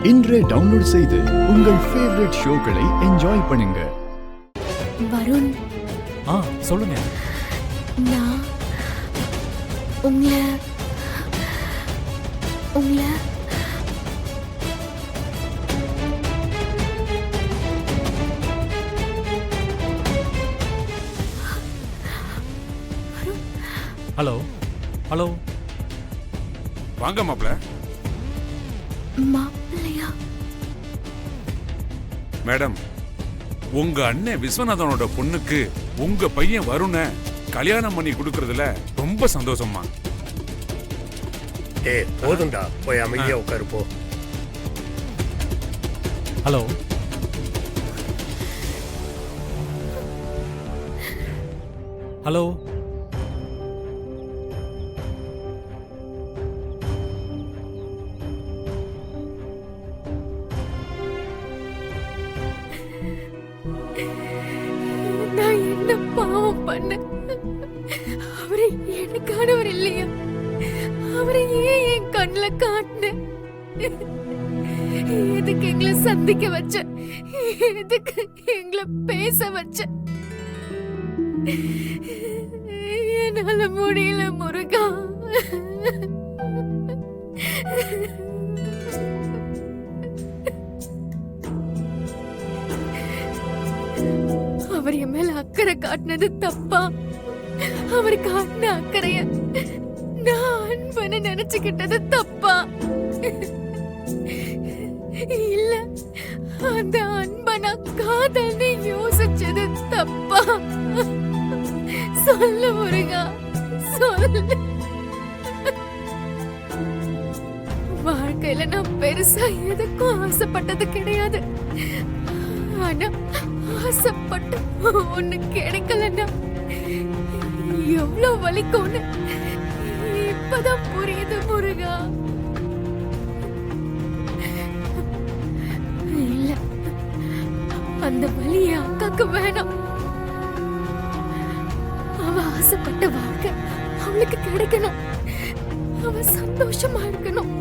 இன்றே டவுன்லோட் செய்து உங்கள் ஃபேவரட் ஷோக்களை என்ஜாய் பண்ணுங்க. வருண், சொல்லுங்க. நான் உங்களை ஹலோ ஹலோ, வாங்க மாப்ள. மாப்பிள்ளையா? மேடம், உங்க அண்ணன் விஸ்வநாதனோட பொண்ணுக்கு உங்க பையன் வருண கல்யாணம் பண்ணி கொடுக்கறதுல ரொம்ப சந்தோஷமா. போதும்டா, போய் அமைதியா உட்காரு போ. ஹலோ, ஹலோ, நான் என்ன பாவம் பண்ண? அவரை எனக்கானவர் இல்லையா? அவரை ஏன் என் கண்ணுல காட்டின? எதுக்கு எங்களை சந்திக்க வச்ச? எதுக்கு எங்களை பேச வச்ச? என்னால முடியல முருகா. அவர் என் மேல அக்கறை காட்டினது தப்பா? அவர் காட்டின அக்கறைய நான் அன்பன்னு நினைச்சுக்கிட்டது தப்பா? இல்ல, அந்த அன்ப நான் காதல்னு யோசிச்சது தப்பா? சொல்லு முருகா, சொல்லு. வாழ்க்கையில நான் பெருசா எதுக்கும் ஆசைப்பட்டது கிடையாது. ஆனா ஆசைப்பட்டு ஒண்ணு கிடைக்கலன்னா எவ்வளவு வலிக்கும்னு இப்பதான் புரியுது முருகா. இல்ல, அந்த வலிய அக்காக்கு வேணாம். அவ ஆசைப்பட்ட வாழ்க்கை அவளுக்கு கிடைக்கணும். அவ சந்தோஷமா இருக்கணும்.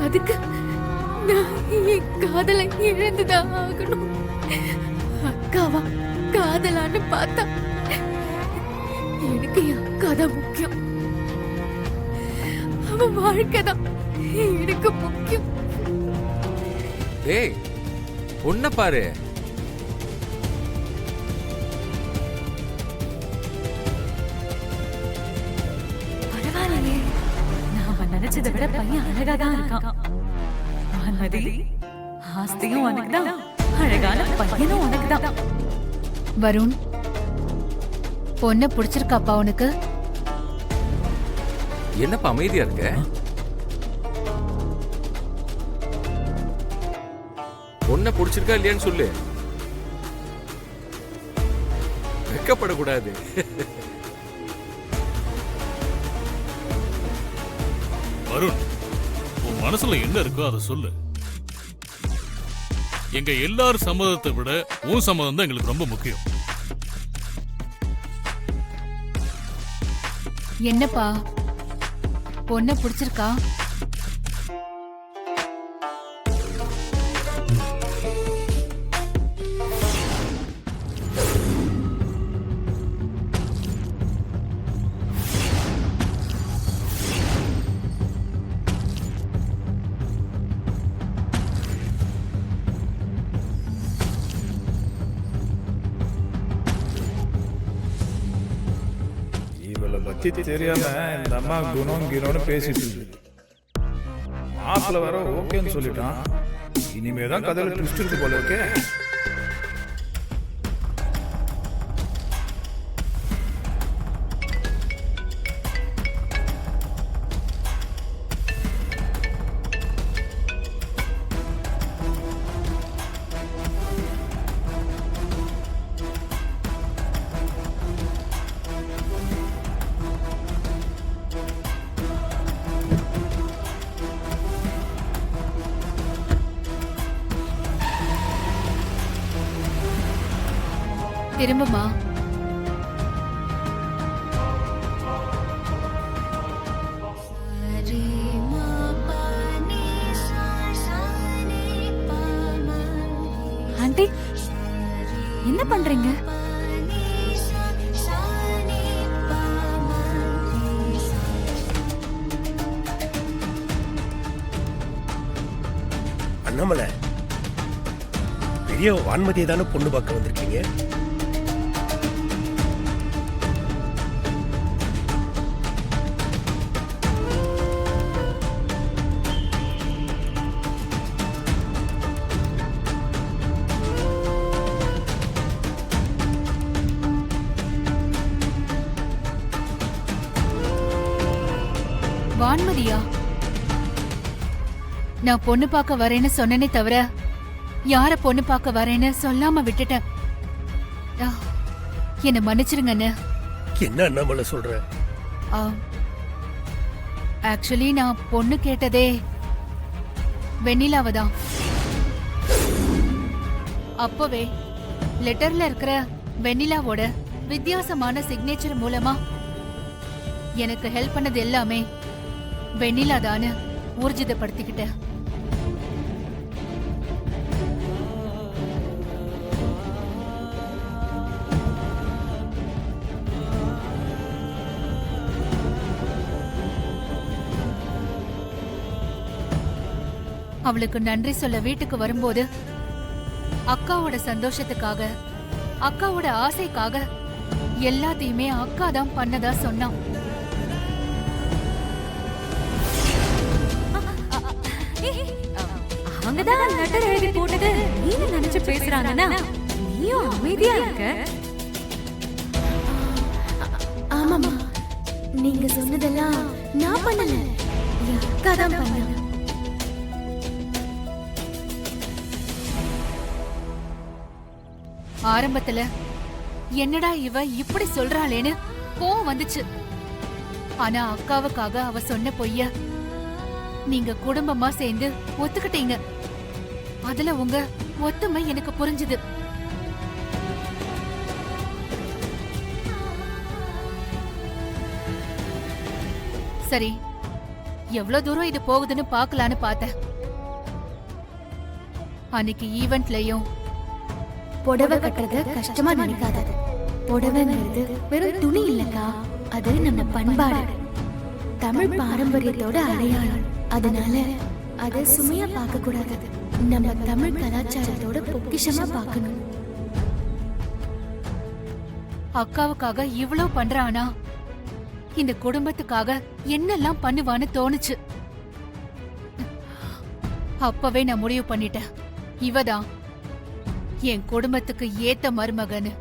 அதுக்கு நான் என் காதலை இழந்துதான் ஆகணும். அக்காவா காதலான்னு பார்த்தா எனக்கு என் அக்கா தான் முக்கியம். அவ வாழ்க்கைதான் எனக்கு முக்கியம். ஏய், பொண்ண பாரு. பரவாயில்லையே, நாம நினைச்சதை விட பையன் அழகா தான் இருக்கான். ஆஸ்தியும் உனக்குதான், அழகான பையனும் உனக்குதான். வருண், பொண்ண பிடிச்சிருக்காப்பா உனக்கு? என்னப்பா அமைதியா இருக்க? பொண்ண பிடிச்சிருக்கா இல்லையான்னு சொல்லு. வெக்கப்படக்கூடாது. வருண், உன் மனசுல என்ன இருக்கோ அதை சொல்லு. எங்க எல்லாரும் சம்மதத்தை விட உன் சம்மதம் தான் எங்களுக்கு ரொம்ப முக்கியம். என்னப்பா, பொண்ண பிடிச்சிருக்கா? பத்தி தெரியாம இந்த அம்மா குணம் கிணம்னு பேசிட்டு இருக்கு. மாப்பிள்ள வர ஓகேன்னு சொல்லிட்டான். இனிமேதான் கதையில ட்விஸ்ட் இருக்கு போல இருக்கே. திரும்பமா. பண்றீங்க? அண்ணாமலை பெரிய வான்மதியை தானே பொண்ணு பார்க்க வந்திருக்கீங்க. வான்மதியா? நான் பொண்ணு பார்க்க வரேன்னு சொன்னனே தவிர யார பொண்ணு பார்க்க வரேன்னு சொல்லாம விட்டுட்டேன். என்ன மன்னிச்சிருங்க அண்ணே. என்ன அண்ணாமலை சொல்ற? ஆக்சுவலி நான் பொண்ணு கேட்டதே வெண்ணிலாவை தான். அப்பவே லெட்டர்ல இருக்கிற வெண்ணிலாவோட வித்தியாசமான சிக்னேச்சர் மூலமா எனக்கு ஹெல்ப் பண்ணது எல்லாமே வெண்ணிலா தான்னு ஊர்ஜிதப்படுத்திக்கிட்டேன். அவளுக்கு நன்றி சொல்ல வீட்டுக்கு வரும்போது அக்காவோட சந்தோஷத்துக்காக, அக்காவோட ஆசைக்காக எல்லாத்தையுமே அக்கா தான் பண்ணதா சொன்னான். அவங்கதான் லெட்டர் எழுதி போட்டது நீங்க நினைச்சு பேசுறாங்கன்னா நீயும் அமைதியா இருக்க. ஆமாமா, நீங்க சொன்னதெல்லாம் நான் பண்ணல, என் அக்கா தான் பண்ண. ஆரம்பத்துல என்னடா இவ இப்படி சொல்றாளேன்னு கோவம் வந்துச்சு. ஆனா அக்காவுக்காக அவ சொன்ன பொய்ய நீங்க குடும்பமா சேர்ந்து ஒத்துக்கிட்டீங்க. அதுல உங்க ஒத்துமை எனக்கு புரிஞ்சுது. சரி, எவ்வளவு தூரம் இது போகுதுன்னு பாக்கலான்னு பார்த்தேன். அன்னைக்கு ஈவென்ட்லயும் புடவை கட்டுறது கஷ்டமா நினைக்காத. புடவைங்கிறது வெறும் துணி இல்லக்கா, அது நம்ம பண்பாடு, தமிழ் பாரம்பரியத்தோட அடையாளம். அதனால அதை சுமையா பார்க்க கூடாது, நம்ம தமிழ் கலாச்சாரத்தோட பொக்கிஷமா பார்க்கணும். அக்காவுக்காக இவ்ளோ பண்றானா, இந்த குடும்பத்துக்காக என்னெல்லாம் பண்ணுவான்னு தோணுச்சு. அப்பவே நான் முடிவு பண்ணிட்டேன், இவதான் என் குடும்பத்துக்கு ஏத்த மருமகன்னு.